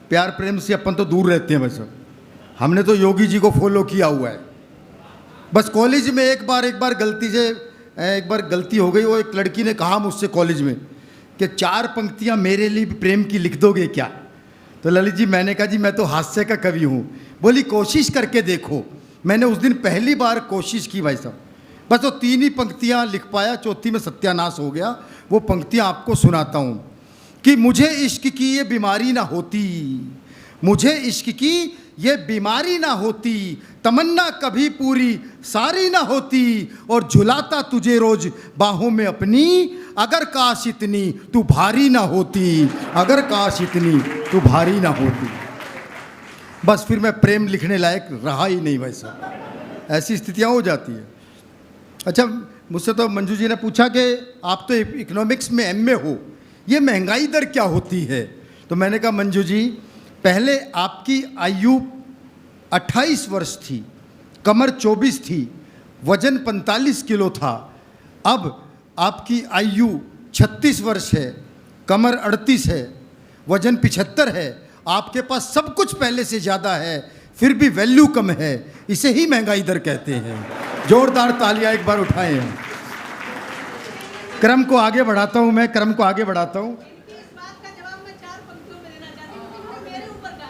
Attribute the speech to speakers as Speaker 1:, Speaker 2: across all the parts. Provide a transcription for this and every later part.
Speaker 1: प्यार प्रेम से अपन तो दूर रहते हैं, बस हमने तो योगी जी को फॉलो किया हुआ है। बस कॉलेज में एक बार गलती हो गई। वो एक लड़की ने कहा मुझसे कॉलेज में कि 4 पंक्तियां मेरे लिए प्रेम की लिख दोगे क्या? तो ललित जी, मैंने कहा जी मैं तो हास्य का कवि हूँ। बोली कोशिश करके देखो। मैंने उस दिन पहली बार कोशिश की भाई साहब, बस वो 3 ही पंक्तियाँ लिख पाया, चौथी में सत्यानाश हो गया। वो पंक्तियाँ आपको सुनाता हूँ कि मुझे इश्क की ये बीमारी ना होती, मुझे इश्क की ये बीमारी ना होती, तमन्ना कभी पूरी सारी ना होती, और झुलाता तुझे रोज बाहों में अपनी, अगर काश इतनी तू भारी ना होती, अगर काश इतनी तू भारी ना होती। बस फिर मैं प्रेम लिखने लायक रहा ही नहीं भाई साहब, ऐसी स्थितियाँ हो जाती है। अच्छा, मुझसे तो मंजू जी ने पूछा कि आप तो इकोनॉमिक्स में एमए हो, ये महंगाई दर क्या होती है? तो मैंने कहा मंजू जी, पहले आपकी आयु 28 वर्ष थी, कमर 24 थी, वजन 45 किलो था। अब आपकी आयु 36 वर्ष है, कमर 38 है, वजन 75 है, आपके पास सब कुछ पहले से ज़्यादा है, फिर भी वैल्यू कम है। इसे ही महंगाई दर कहते हैं। जोरदार तालियां एक बार उठाएं हैं। क्रम को आगे बढ़ाता हूं, मैं क्रम को आगे बढ़ाता हूं।
Speaker 2: इस बात का जवाब मैं 4 पंक्तियों में देना चाहती हूँ, मेरे ऊपर का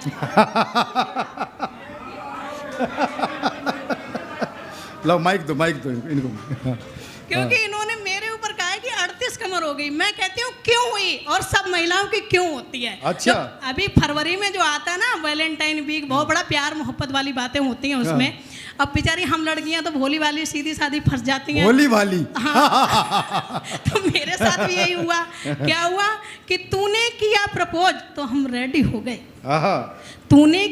Speaker 1: लो माइक दो इनको।
Speaker 2: क्योंकि इन्होंने मेरे ऊपर कहा है कि 38 कमर हो गई। मैं कहती हूँ क्यों हुई, और सब महिलाओं की क्यों होती है।
Speaker 1: अच्छा,
Speaker 2: अभी फरवरी में जो आता है ना वैलेंटाइन वीक, बहुत बड़ा प्यार मोहब्बत वाली बातें होती हैं उसमें। अब बेचारी हम लड़कियां तो भोली वाली सीधी सादी फंस जाती हैं।
Speaker 1: भोली वाली।
Speaker 2: हाँ। तो मेरे साथ भी यही हुआ। क्या हुआ कि तूने किया प्रपोज तो हम रेडी हो गए। तूने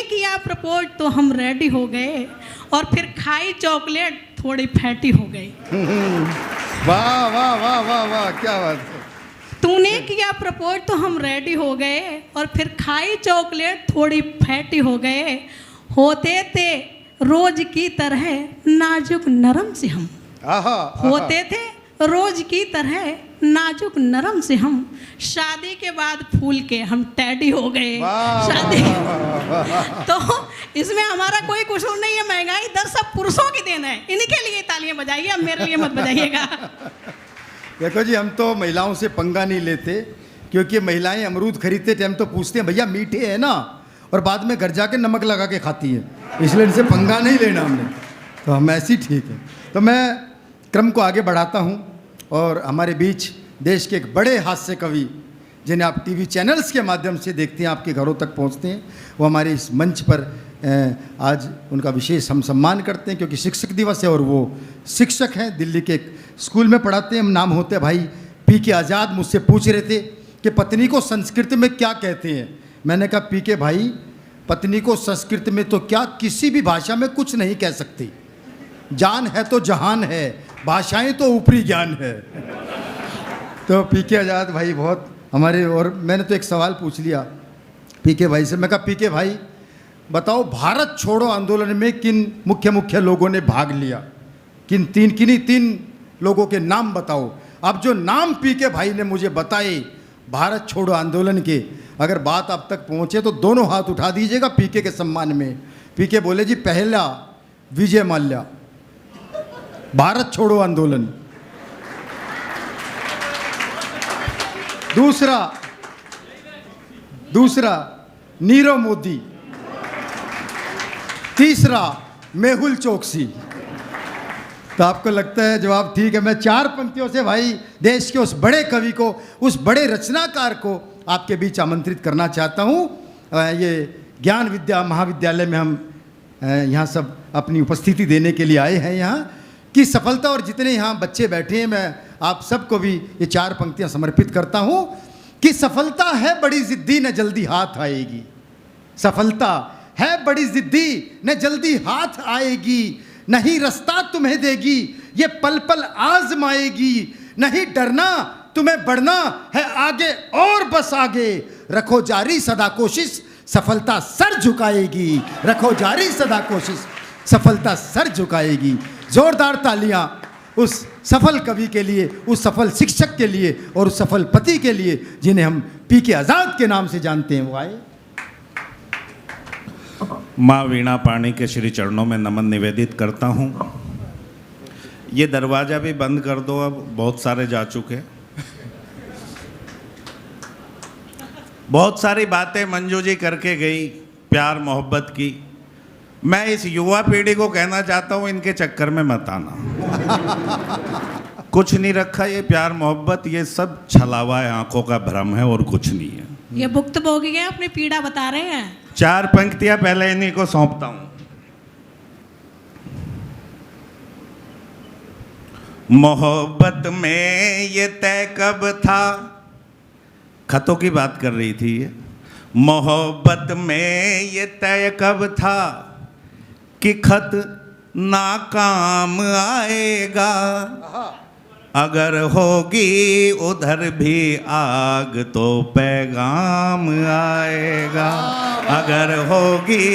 Speaker 2: किया प्रपोज तो हम रेडी हो गए, और फिर खाई चॉकलेट थोड़ी फैटी हो गई।
Speaker 1: वाह वाह वाह वाह वाह, क्या बात है।
Speaker 2: तूने किया प्रपोज तो हम रेडी हो गए, और फिर खाई चॉकलेट थोड़ी फैटी हो गए, होते थे रोज की तरह नाजुक नरम से हम। होते थे रोज की तरह नाजुक नरम से हम, शादी के बाद फूल के हम टैडी हो गए। शादी तो इसमें हमारा कोई कसूर नहीं है। महंगाई दर सब पुरुषों की देन है। इन्हीं के लिए तालियां बजाइए, अब मेरे लिए मत बजाइएगा।
Speaker 1: देखो जी, हम तो महिलाओं से पंगा नहीं लेते, क्योंकि महिलाएं अमरूद खरीदते टाइम तो पूछते हैं भैया मीठे है ना, और बाद में घर जाके नमक लगा के खाती है, इसलिए इनसे पंगा नहीं लेना हमने, तो हम ऐसी ठीक है। तो मैं क्रम को आगे बढ़ाता हूँ, और हमारे बीच देश के एक बड़े हास्य कवि, जिन्हें आप टीवी चैनल्स के माध्यम से देखते हैं, आपके घरों तक पहुँचते हैं, वो हमारे इस मंच पर आज उनका विशेष हम सम्मान करते हैं, क्योंकि शिक्षक दिवस है और वो शिक्षक हैं, दिल्ली के एक स्कूल में पढ़ाते हैं। नाम होते हैं भाई पीके आज़ाद। मुझसे पूछ रहे थे कि पत्नी को संस्कृत में क्या कहते हैं। मैंने कहा पीके भाई, पत्नी को संस्कृत में तो क्या, किसी भी भाषा में कुछ नहीं कह सकती। जान है तो जहान है, भाषाएं तो ऊपरी ज्ञान है। तो पीके आज़ाद भाई बहुत हमारे, और मैंने तो एक सवाल पूछ लिया पीके भाई से। मैं कहा पीके भाई बताओ, भारत छोड़ो आंदोलन में किन मुख्य लोगों ने भाग लिया, किन्हीं 3 लोगों के नाम बताओ। अब जो नाम पीके भाई ने मुझे बताए भारत छोड़ो आंदोलन के, अगर बात आप तक पहुँचे तो दोनों हाथ उठा दीजिएगा पीके के सम्मान में। पीके बोले जी, पहला विजय माल्या, भारत छोड़ो आंदोलन। दूसरा नीरव मोदी। तीसरा मेहुल चोकसी। तो आपको लगता है जवाब ठीक है। मैं 4 पंक्तियों से भाई देश के उस बड़े कवि को, उस बड़े रचनाकार को आपके बीच आमंत्रित करना चाहता हूँ। ये ज्ञान विद्या महाविद्यालय में हम यहाँ सब अपनी उपस्थिति देने के लिए आए हैं। यहाँ की सफलता, और जितने यहाँ बच्चे बैठे हैं, मैं आप सबको भी ये 4 पंक्तियाँ समर्पित करता हूँ कि सफलता है बड़ी ज़िद्दी न जल्दी हाथ आएगी। सफलता है बड़ी ज़िद्दी न जल्दी हाथ आएगी, नहीं रास्ता तुम्हें देगी ये पल पल आजमाएगी, नहीं डरना तुम्हें बढ़ना है आगे और बस आगे, रखो जारी सदा कोशिश सफलता सर झुकाएगी, रखो जारी सदा कोशिश सफलता सर झुकाएगी। जोरदार तालियां उस सफल कवि के लिए, उस सफल शिक्षक के लिए और उस सफल पति के लिए जिन्हें हम पी के आज़ाद के नाम से जानते हैं, वो आए।
Speaker 3: माँ वीणा पाणी के श्री चरणों में नमन निवेदित करता हूँ। ये दरवाज़ा भी बंद कर दो, अब बहुत सारे जा चुके। बहुत सारी बातें मंजू जी करके गई प्यार मोहब्बत की। मैं इस युवा पीढ़ी को कहना चाहता हूँ, इनके चक्कर में मत आना। कुछ नहीं रखा ये प्यार मोहब्बत, ये सब छलावा है, आंखों का भ्रम है और कुछ नहीं है।
Speaker 2: ये भुक्तभोगी है, अपनी पीड़ा बता रहे हैं।
Speaker 3: 4 पंक्तियां पहले इन्हीं को सौंपता हूं। मोहब्बत में ये तय कब था, खतों की बात कर रही थी ये। मोहब्बत में ये तय कब था कि खत नाकाम आएगा, अगर होगी उधर भी आग तो पैगाम आएगा, अगर होगी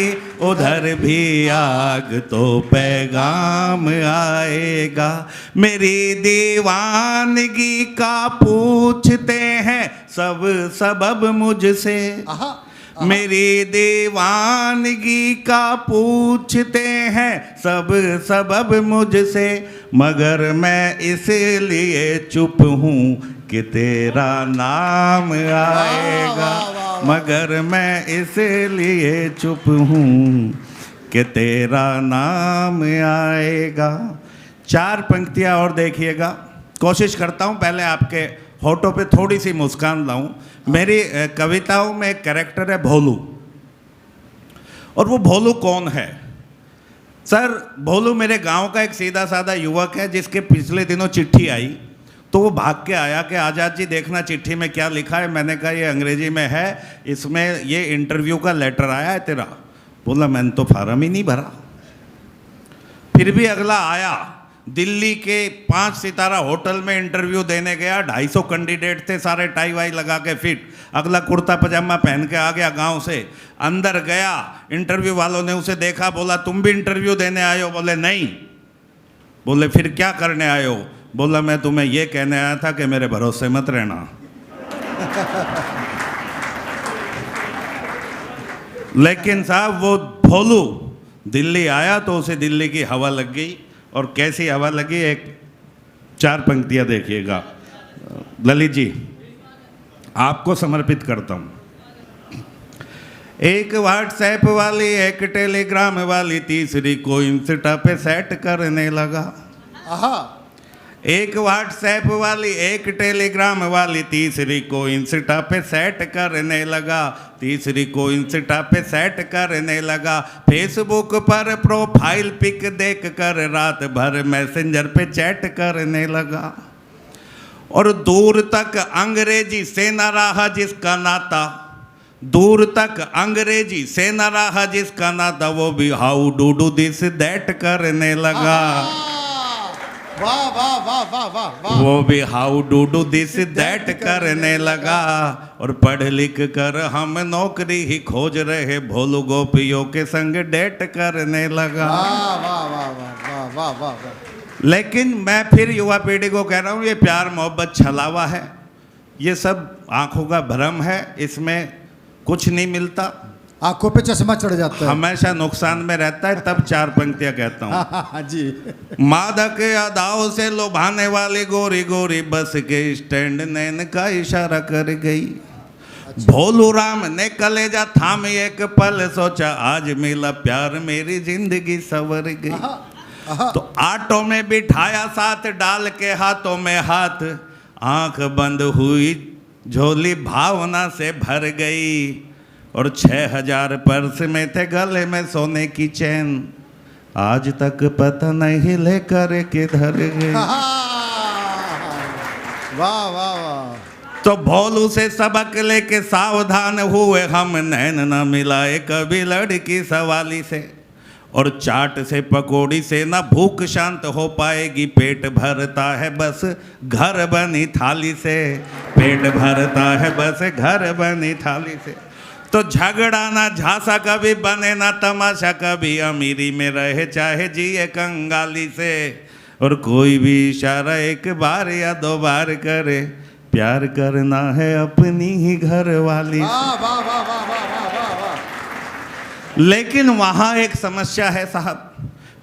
Speaker 3: उधर भी आग तो पैगाम आएगा। मेरी दीवानगी का पूछते हैं सब सबब मुझसे, मेरी दीवानगी का पूछते हैं सब सबब मुझसे, मगर मैं इसलिए चुप हूँ कि तेरा नाम आएगा, मगर मैं इसलिए चुप हूँ कि तेरा नाम आएगा। 4 पंक्तियाँ और देखिएगा। कोशिश करता हूँ पहले आपके होठों पे थोड़ी सी मुस्कान लाऊं। मेरी कविताओं में एक कैरेक्टर है भोलू, और वो भोलू कौन है? सर, भोलू मेरे गांव का एक सीधा साधा युवक है जिसके पिछले दिनों चिट्ठी आई, तो वो भाग के आया कि आज़ाद जी देखना चिट्ठी में क्या लिखा है। मैंने कहा ये अंग्रेजी में है, इसमें ये इंटरव्यू का लेटर आया है तेरा। बोला मैंने तो फार्म ही नहीं भरा। फिर भी अगला आया, दिल्ली के 5 सितारा होटल में इंटरव्यू देने गया। 250 कैंडिडेट थे, सारे टाई वाई लगा के फिट। अगला कुर्ता पजामा पहन के आ गया गांव से। अंदर गया, इंटरव्यू वालों ने उसे देखा, बोला तुम भी इंटरव्यू देने आए हो? बोले नहीं। बोले फिर क्या करने आए हो? बोला मैं तुम्हें ये कहने आया था कि मेरे भरोसे मत रहना। लेकिन साहब वो भोलू दिल्ली आया तो उसे दिल्ली की हवा लग गई। और कैसी हवा लगी, एक 4 पंक्तियां देखिएगा। ललित जी आपको समर्पित करता हूं। एक व्हाट्सएप वाली, एक टेलीग्राम वाली, तीसरी को इंस्टा पे सेट करने लगा। एक व्हाट्सएप वाली, एक टेलीग्राम वाली, तीसरी को इंस्टा पे सेट करने लगा, तीसरी को इंस्टा पे सेट करने लगा। फेसबुक पर प्रोफाइल पिक देख कर रात भर मैसेंजर पे चैट करने लगा। और दूर तक अंग्रेजी से न रहा जिसका नाता, दूर तक अंग्रेजी से न रहा जिसका नाता, वो भी how do do this that करने लगा।
Speaker 1: वाह वाह वाह वाह वाह वाह।
Speaker 3: वो भी how do do this that करने लगा। और पढ़ लिख कर हम नौकरी ही खोज रहे, भोलू गोपियों के संग डेट करने लगा।
Speaker 1: वाह वाह वाह वाह वाह वाह वाह।
Speaker 3: लेकिन मैं फिर युवा पीढ़ी को कह रहा हूँ, ये प्यार मोहब्बत छलावा है, ये सब आंखों का भ्रम है, इसमें कुछ नहीं मिलता,
Speaker 1: आंखों पे चश्मा चढ़ जाता है,
Speaker 3: हमेशा नुकसान में रहता है। तब 4 पंक्तियां कहता हूँ।
Speaker 1: जी।
Speaker 3: मादक अदाओं से लुभाने वाली गोरी गोरी बस के स्टैंड नैन का इशारा कर गई। भोलू राम ने कलेजा थाम एक पल, सोचा आज मिला प्यार मेरी जिंदगी संवर गई। तो ऑटो में बिठाया साथ डाल के हाथों में हाथ, आंख बंद हुई झोली भावना से भर गई। और 6000 पर्स में थे गले में सोने की चैन, आज तक पता नहीं लेकर किधर गए।
Speaker 1: वाह वाह वाह।
Speaker 3: तो भोलू से सबक लेके सावधान हुए हम, नैन न मिलाए कभी लड़की सवाली से। और चाट से पकौड़ी से ना भूख शांत हो पाएगी, पेट भरता है बस घर बनी थाली से, पेट भरता है बस घर बनी थाली से। तो झगड़ा ना झांसा कभी बने ना तमाशा कभी, अमीरी में रहे चाहे जिए कंगाली से। और कोई भी इशारा एक बार या दो बार करे, प्यार करना है अपनी ही घर वाली।
Speaker 1: वाह वाह वाह वाह वाह वाह वाह वाह।
Speaker 3: लेकिन वहाँ एक समस्या है साहब,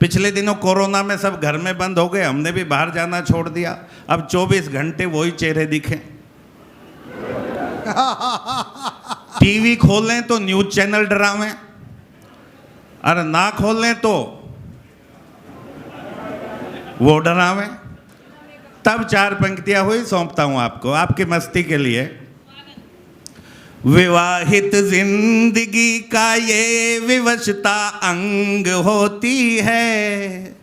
Speaker 3: पिछले दिनों कोरोना में सब घर में बंद हो गए, हमने भी बाहर जाना छोड़ दिया। अब 24 घंटे वही चेहरे दिखे। टीवी खोलें तो न्यूज चैनल ड्रामे, और ना खोलें तो वो ड्रामे। तब 4 पंक्तियां हुई, सौंपता हूं आपको आपकी मस्ती के लिए। विवाहित जिंदगी का ये विवशता अंग होती है,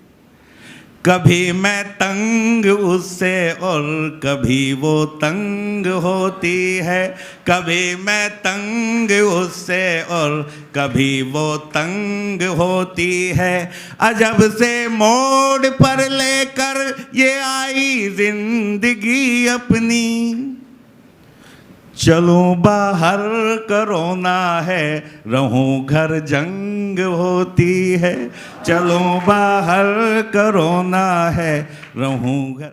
Speaker 3: कभी मैं तंग उससे और कभी वो तंग होती है, कभी मैं तंग उससे और कभी वो तंग होती है। अजब से मोड़ पर लेकर ये आई जिंदगी अपनी, चलूं बाहर करोना है, रहूं घर जंग होती है। चलूं बाहर करोना है, रहूं घर।